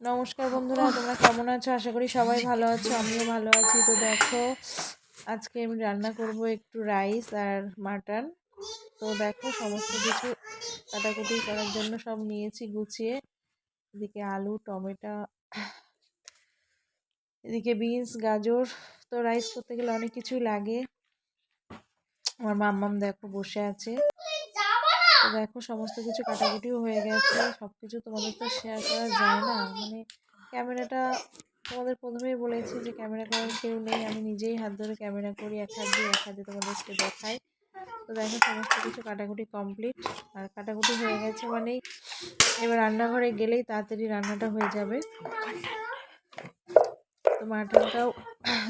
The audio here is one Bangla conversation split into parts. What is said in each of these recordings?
নমস্কার বন্ধুরা, তোমরা কেমন আছো? আশা করি সবাই ভালো আছো, আমিও ভালো আছি। তো দেখো, আজকে আমি রান্না করব একটু রাইস আর মাটন। তো দেখো, সমস্ত কিছু কাটাকুটি করার জন্য সব নিয়েছি গুছিয়ে। এদিকে আলু, টমেটো, এদিকে বিনস, গাজর। তো রাইস করতে গেলে অনেক কিছুই লাগে। আমার মাম্মাম দেখো বসে আছে। তো দেখো, সমস্ত কিছু কাটাকুটিও হয়ে গেছে। সব কিছু তোমাদের তো শেয়ার করা যায় না, মানে ক্যামেরাটা তোমাদের প্রথমেই বলেছি যে ক্যামেরা করার কেউ নেই, আমি নিজেই হাত ধরে ক্যামেরা করি, এক হাত দিয়ে তোমাদেরকে দেখাই। তো দেখো, সমস্ত কিছু কাটাকুটি কমপ্লিট। আর কাটাকুটি হয়ে গেছে মানেই এবার রান্নাঘরে গেলেই তাড়াতাড়ি রান্নাটা হয়ে যাবে। তো মাটনটাও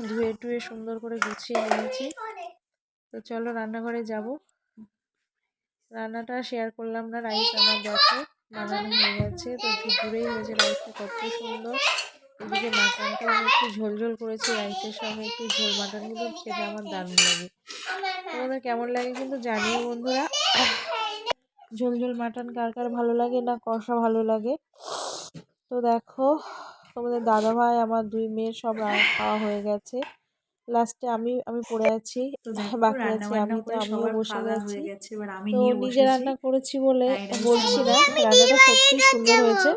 ধুয়ে টুয়ে সুন্দর করে গুছিয়ে নিয়েছি। তো চলো রান্নাঘরে যাব। রান্নাটা শেয়ার করলাম না। রাইস আমার দেখো বানানো হয়ে গেছে। তো ঝুরঝুরেই হয়েছে রাইসটা, কত সুন্দর। এদিকে মাটনটাও আমি একটু ঝোল ঝোল করেছি, রাইসের সঙ্গে একটু ঝোল। মাটন কিন্তু খেতে আমার দারুণ লাগে। তোমাদের কেমন লাগে কিন্তু জানিও বন্ধুরা। ঝোল ঝোল মাটন কার কার ভালো লাগে, না কষা ভালো লাগে। তো দেখো, তোমাদের দাদা ভাই, আমার দুই মেয়ের সব খাওয়া হয়ে গেছে। লাস্টে আমি পড়ে আছি, বাকি আছি আমি। তো আমিও বসে গেছি। তো নিজে রান্না করেছি বলে বলছি না, রান্নাটা সত্যি সুন্দর হয়েছে।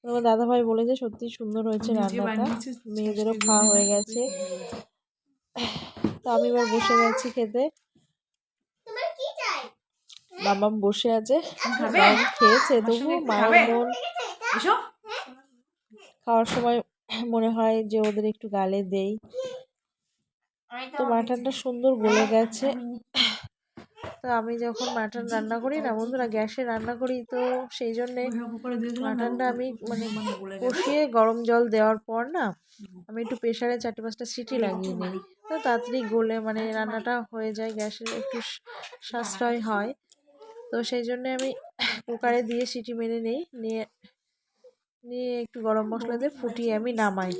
তোমার দাদা ভাই বলেছে সত্যি সুন্দর হয়েছে রান্নাটা। মেয়েদেরও খাওয়া হয়ে গেছে। তো আমি এবার বসে গেছি খেতে। মামাম বসে আছে, মামাম খেয়েছে, তবু মায়ের মন খাওয়ার সময় মনে হয় যে ওদের একটু গালে দেই। তো মাটনটা সুন্দর গলে গেছে। তো আমি যখন মাটন রান্না করি না বন্ধুরা, গ্যাসে রান্না করি, তো সেই জন্যে মাটনটা আমি মানে কষিয়ে গরম জল দেওয়ার পর না, আমি একটু প্রেশারে 4-5টা সিটি লাগিয়ে নিই। তো তাড়াতাড়ি গলে মানে রান্নাটা হয়ে যায়, গ্যাসের একটু সাশ্রয় হয়। তো সেই জন্যে আমি কুকারে দিয়ে সিটি মেরে নিই, নিয়ে একটু গরম মশলা দিয়ে ফুটিয়ে আমি নামাই।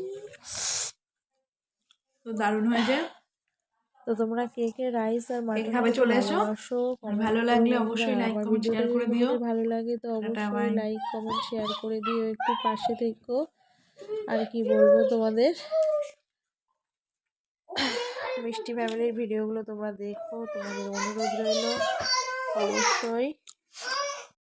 তো দারুণ হয়ে যায়। তো তোমরা কে কে রাইস আর মাটন চলে এসো। ভালোবাসো, ভালো লাগলে অবশ্যই লাইক আমার কমেন্ট ভিডিওটা শেয়ার করে যদি দিও। ভালো লাগে তো অবশ্যই লাইক কমেন্ট শেয়ার করে দিও, একটু পাশে থেকো। আর কি বলবো তোমাদের, মিষ্টি ফ্যামিলির ভিডিওগুলো তোমরা দেখো, তোমাদের অনুরোধ রইল অবশ্যই।